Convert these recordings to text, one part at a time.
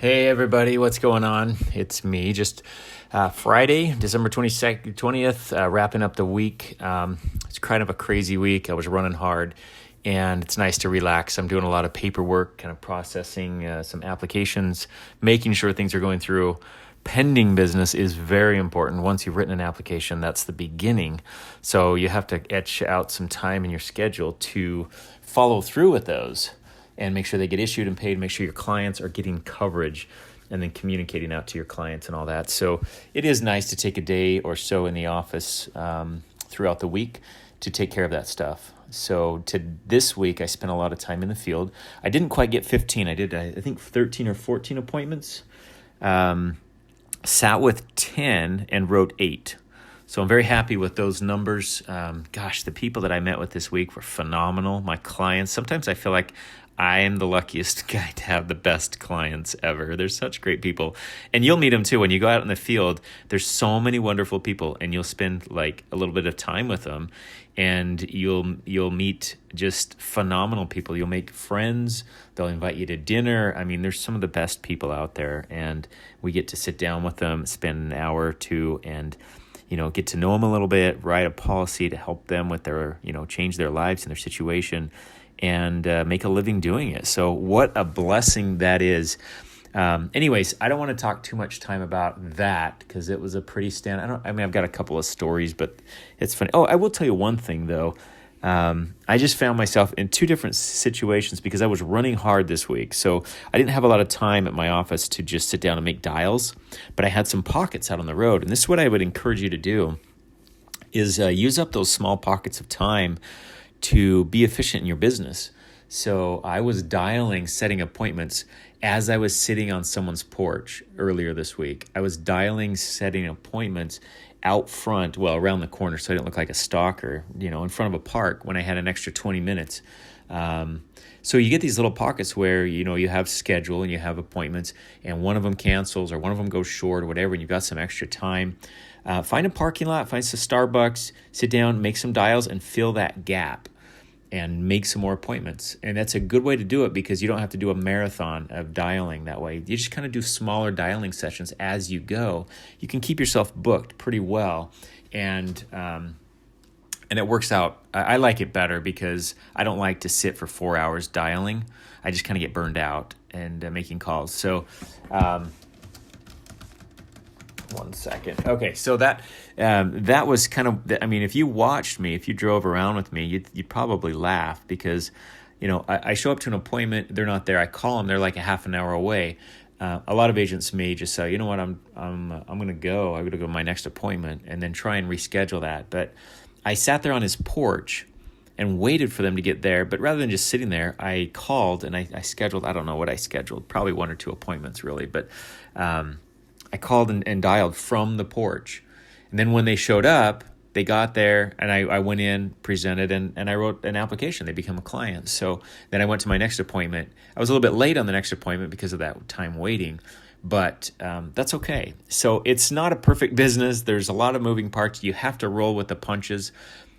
Hey everybody, what's going on? It's me, just Friday, December 22nd, 20th, wrapping up the week. It's kind of a crazy week. I was running hard and it's nice to relax. I'm doing a lot of paperwork, kind of processing some applications, making sure things are going through. Pending business is very important. Once you've written an application, that's the beginning. So you have to etch out some time in your schedule to follow through with those and make sure they get issued and paid, make sure your clients are getting coverage and then communicating out to your clients and all that. So it is nice to take a day or so in the office throughout the week to take care of that stuff. So this week, I spent a lot of time in the field. I didn't quite get 15. I did, I think, 13 or 14 appointments. Sat with 10 and wrote 8. So I'm very happy with those numbers. The people that I met with this week were phenomenal. My clients, sometimes I feel like I am the luckiest guy to have the best clients ever. They're such great people. And you'll meet them too. When you go out in the field, there's so many wonderful people and you'll spend like a little bit of time with them and you'll meet just phenomenal people. You'll make friends. They'll invite you to dinner. I mean, there's some of the best people out there and we get to sit down with them, spend an hour or two and get to know them a little bit, write a policy to help them with their, change their lives and their situation and make a living doing it. So what a blessing that is. Anyways, I don't want to talk too much time about that because it was a pretty I've got a couple of stories, but it's funny. Oh, I will tell you one thing though. I just found myself in two different situations because I was running hard this week. So I didn't have a lot of time at my office to just sit down and make dials, but I had some pockets out on the road. And this is what I would encourage you to do is use up those small pockets of time to be efficient in your business. So I was dialing, setting appointments as I was sitting on someone's porch earlier this week. I was dialing, setting appointments out front, around the corner so I didn't look like a stalker, in front of a park when I had an extra 20 minutes. So you get these little pockets where, you have schedule and you have appointments and one of them cancels or one of them goes short or whatever, and you've got some extra time. Find a parking lot, find some Starbucks, sit down, make some dials and fill that gap and make some more appointments. And that's a good way to do it because you don't have to do a marathon of dialing that way. You just kind of do smaller dialing sessions as you go. You can keep yourself booked pretty well. And it works out. I like it better because I don't like to sit for 4 hours dialing. I just kind of get burned out and making calls. So, 1 second. Okay, so that was kind of, if you watched me, if you drove around with me, you'd probably laugh because, I show up to an appointment, they're not there. I call them, they're like a half an hour away. A lot of agents may just say, you know what, I'm going to go. I'm going to go to my next appointment and then try and reschedule that. But I sat there on his porch and waited for them to get there. But rather than just sitting there, I called and I scheduled, I don't know what I scheduled, probably 1 or 2 appointments really. But I called and dialed from the porch. And then when they showed up, they got there and I went in, presented, and I wrote an application. They become a client. So then I went to my next appointment. I was a little bit late on the next appointment because of that time waiting, but that's okay. So it's not a perfect business. There's a lot of moving parts. You have to roll with the punches.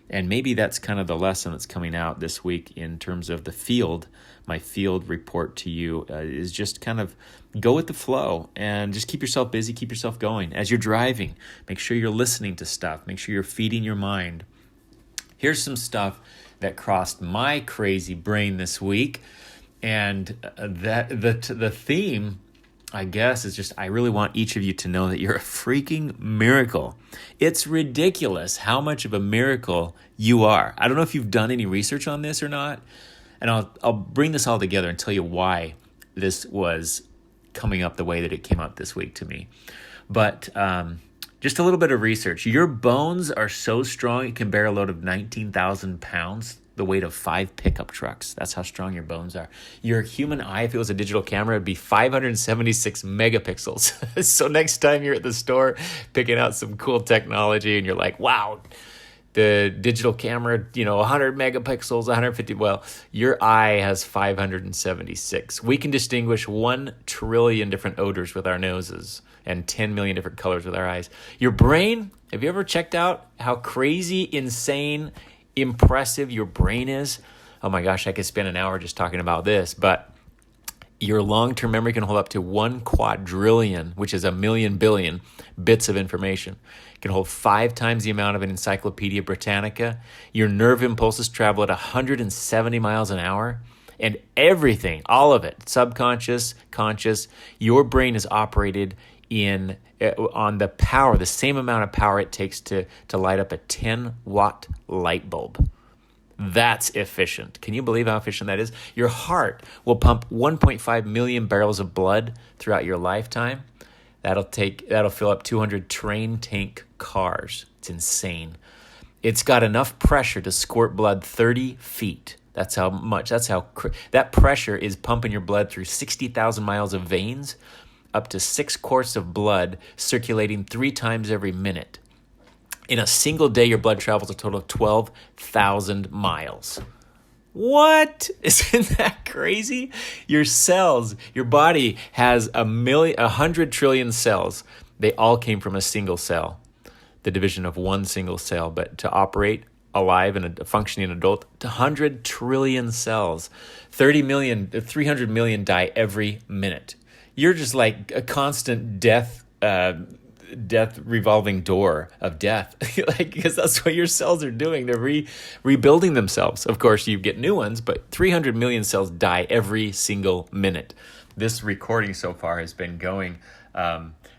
And maybe that's kind of the lesson that's coming out this week in terms of the field. My field report to you is just kind of go with the flow and just keep yourself busy, keep yourself going. As you're driving, make sure you're listening to stuff. Make sure you're feeding your mind. Here's some stuff that crossed my crazy brain this week. And the theme, I guess, is just I really want each of you to know that you're a freaking miracle. It's ridiculous how much of a miracle you are. I don't know if you've done any research on this or not, and I'll bring this all together and tell you why this was coming up the way that it came up this week to me. But just a little bit of research. Your bones are so strong it can bear a load of 19,000 pounds, the weight of 5 pickup trucks. That's how strong your bones are. Your human eye, if it was a digital camera, would be 576 megapixels. So next time you're at the store picking out some cool technology and you're like, wow, the digital camera, 100 megapixels, 150. Well, your eye has 576. We can distinguish 1 trillion different odors with our noses and 10 million different colors with our eyes. Your brain, have you ever checked out how crazy, insane, impressive your brain is? Oh my gosh, I could spend an hour just talking about this, but Your long-term memory can hold up to 1 quadrillion, which is a million billion bits of information. It can hold 5 times the amount of an Encyclopedia Britannica. Your nerve impulses travel at 170 miles an hour. And everything, all of it, subconscious, conscious, your brain is operated on the power, the same amount of power it takes to light up a 10-watt light bulb. That's efficient. Can you believe how efficient that is? Your heart will pump 1.5 million barrels of blood throughout your lifetime. That'll fill up 200 train tank cars. It's insane. It's got enough pressure to squirt blood 30 feet. That's how much. That pressure is pumping your blood through 60,000 miles of veins, up to 6 quarts of blood circulating 3 times every minute. In a single day, your blood travels a total of 12,000 miles. What? Isn't that crazy? Your cells, your body has 100 trillion cells. They all came from a single cell, the division of one single cell. But to operate alive and a functioning adult, 100 trillion cells, 300 million die every minute. You're just like a constant death revolving door of death, because that's what your cells are doing. They're rebuilding themselves. Of course, you get new ones, but 300 million cells die every single minute. This recording so far has been going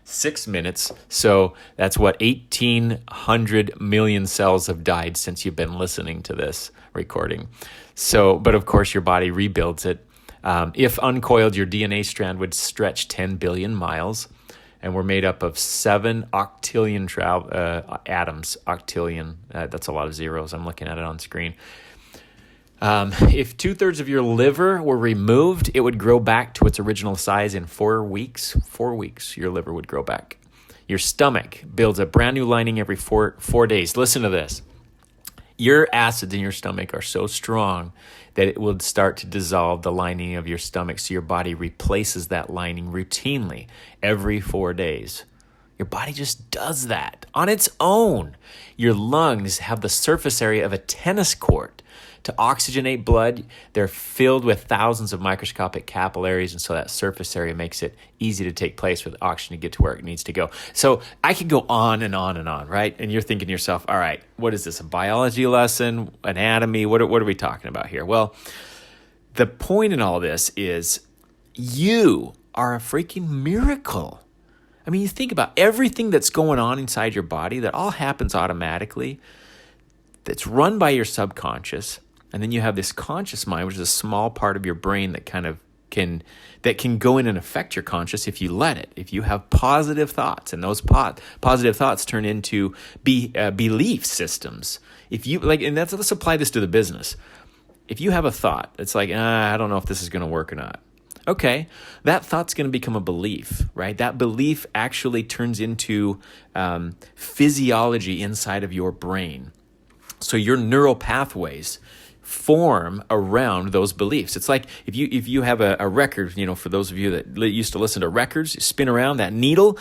6 minutes, so that's what 1,800 million cells have died since you've been listening to this recording. So, but of course, your body rebuilds it. If uncoiled, your DNA strand would stretch 10 billion miles. And we're made up of 7 octillion atoms. Octillion, that's a lot of zeros. I'm looking at it on screen. If 2/3 of your liver were removed, it would grow back to its original size in 4 weeks. 4 weeks, your liver would grow back. Your stomach builds a brand new lining every four days. Listen to this. Your acids in your stomach are so strong that it will start to dissolve the lining of your stomach, so your body replaces that lining routinely every 4 days. Your body just does that on its own. Your lungs have the surface area of a tennis court. To oxygenate blood, they're filled with thousands of microscopic capillaries, and so that surface area makes it easy to take place for the oxygen to get to where it needs to go. So I could go on and on and on, right? And you're thinking to yourself, all right, what is this, a biology lesson, anatomy? What are we talking about here? Well, the point in all this is you are a freaking miracle. I mean, you think about everything that's going on inside your body, that all happens automatically, that's run by your subconscious. And then you have this conscious mind, which is a small part of your brain that can go in and affect your conscious if you let it. If you have positive thoughts, and those positive thoughts turn into belief systems. If you and let's apply this to the business. If you have a thought, it's like, I don't know if this is going to work or not. Okay, that thought's going to become a belief, right? That belief actually turns into physiology inside of your brain. So your neural pathways form around those beliefs. It's like if you have a record, for those of you that used to listen to records, you spin around that needle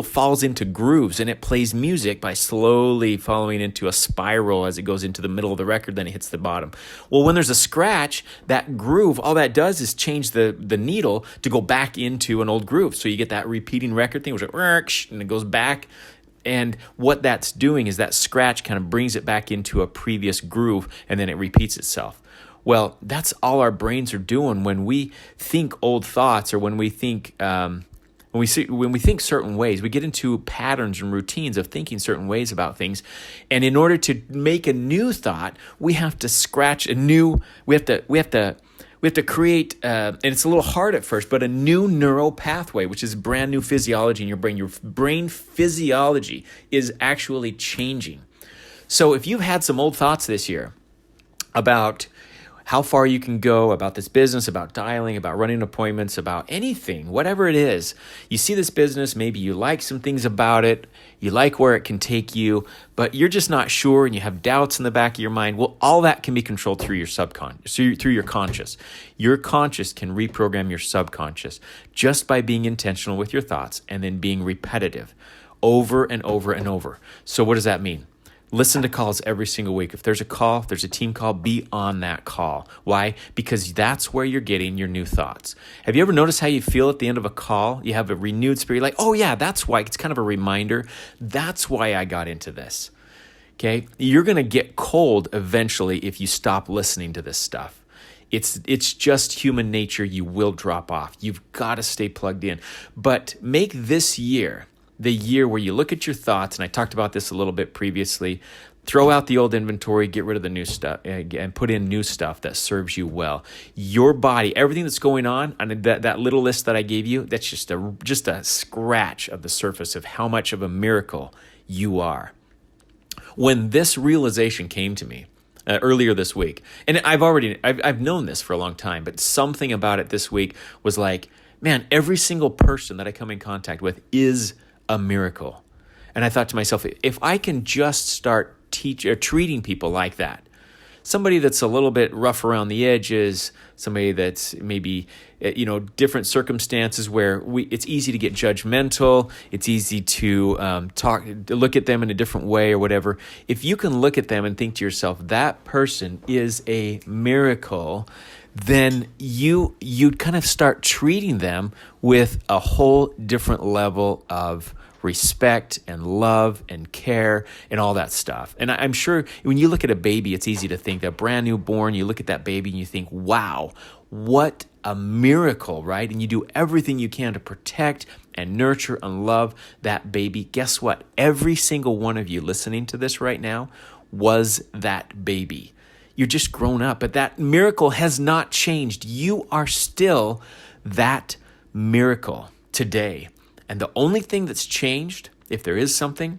falls into grooves, and it plays music by slowly following into a spiral as it goes into the middle of the record, then it hits the bottom. Well, when there's a scratch, that groove, all that does is change the needle to go back into an old groove. So you get that repeating record thing, which is, and it goes back. And what that's doing is that scratch kind of brings it back into a previous groove, and then it repeats itself. Well, that's all our brains are doing when we think old thoughts, or when we think when we think certain ways. We get into patterns and routines of thinking certain ways about things, and in order to make a new thought, we have to scratch a new. We have to create, and it's a little hard at first, but a new neural pathway, which is brand new physiology in your brain. Your brain physiology is actually changing. So if you've had some old thoughts this year about how far you can go, about this business, about dialing, about running appointments, about anything, whatever it is, you see this business, maybe you like some things about it, you like where it can take you, but you're just not sure, and you have doubts in the back of your mind. Well, all that can be controlled through your subconscious, through your conscious. Your conscious can reprogram your subconscious just by being intentional with your thoughts and then being repetitive over and over and over. So what does that mean? Listen to calls every single week. If there's a call, if there's a team call, be on that call. Why? Because that's where you're getting your new thoughts. Have you ever noticed how you feel at the end of a call? You have a renewed spirit. You're like, oh yeah, that's why. It's kind of a reminder. That's why I got into this. Okay? You're going to get cold eventually if you stop listening to this stuff. It's just human nature. You will drop off. You've got to stay plugged in. But make this year the year where you look at your thoughts, and I talked about this a little bit previously, throw out the old inventory, get rid of the new stuff, and put in new stuff that serves you well. Your body, everything that's going on that little list that I gave you, that's just a scratch of the surface of how much of a miracle you are. When this realization came to me earlier this week, and I've known this for a long time, but something about it this week was like, man, every single person that I come in contact with is a miracle. And I thought to myself, if I can just start treating people like that, somebody that's a little bit rough around the edges, somebody that's maybe, different circumstances where it's easy to get judgmental, it's easy to look at them in a different way or whatever. If you can look at them and think to yourself, that person is a miracle, then you kind of start treating them with a whole different level of respect and love and care and all that stuff. And I'm sure when you look at a baby, it's easy to think, a brand new born, you look at that baby and you think, wow, what a miracle, right? And you do everything you can to protect and nurture and love that baby. Guess what? Every single one of you listening to this right now was that baby. You're just grown up, but that miracle has not changed. You are still that miracle today. And the only thing that's changed, if there is something,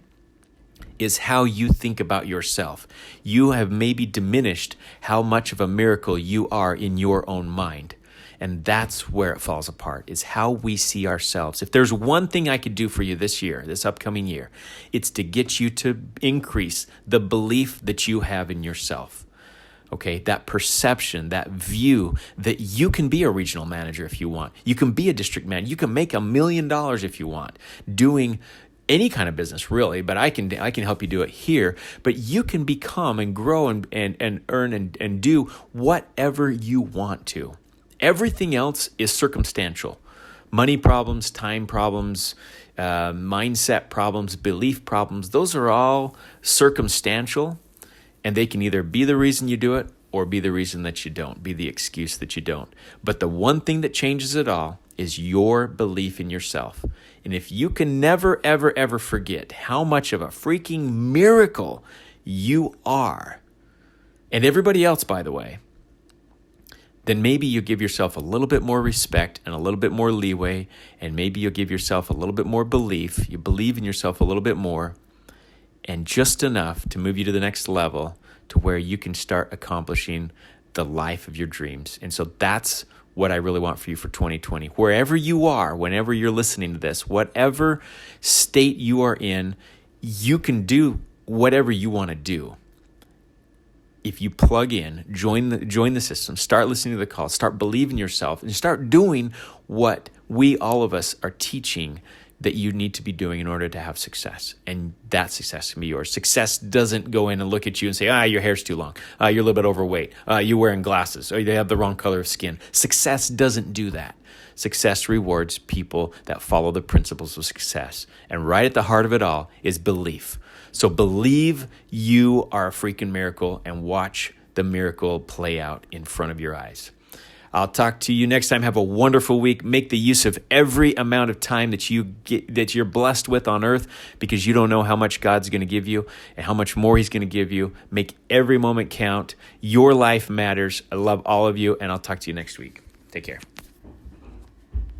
is how you think about yourself. You have maybe diminished how much of a miracle you are in your own mind. And that's where it falls apart, is how we see ourselves. If there's one thing I could do for you this year, this upcoming year, it's to get you to increase the belief that you have in yourself. Okay, that perception, that view that you can be a regional manager if you want. You can be a district manager. You can make $1 million if you want, doing any kind of business really, but I can help you do it here. But you can become and grow and earn and do whatever you want to. Everything else is circumstantial. Money problems, time problems, mindset problems, belief problems, those are all circumstantial. And they can either be the reason you do it or be the reason that you don't, be the excuse that you don't. But the one thing that changes it all is your belief in yourself. And if you can never, ever, ever forget how much of a freaking miracle you are, and everybody else, by the way, then maybe you give yourself a little bit more respect and a little bit more leeway, and maybe you'll give yourself a little bit more belief. You believe in yourself a little bit more, and just enough to move you to the next level to where you can start accomplishing the life of your dreams. And so that's what I really want for you for 2020. Wherever you are, whenever you're listening to this, whatever state you are in, you can do whatever you want to do. If you plug in, join the system, start listening to the calls, start believing yourself, and start doing what all of us are teaching that you need to be doing in order to have success. And that success can be yours. Success doesn't go in and look at you and say, your hair's too long. You're a little bit overweight. You're wearing glasses. Or you have the wrong color of skin. Success doesn't do that. Success rewards people that follow the principles of success. And right at the heart of it all is belief. So believe you are a freaking miracle and watch the miracle play out in front of your eyes. I'll talk to you next time. Have a wonderful week. Make the use of every amount of time that you're blessed with on earth, because you don't know how much God's going to give you and how much more he's going to give you. Make every moment count. Your life matters. I love all of you, and I'll talk to you next week. Take care.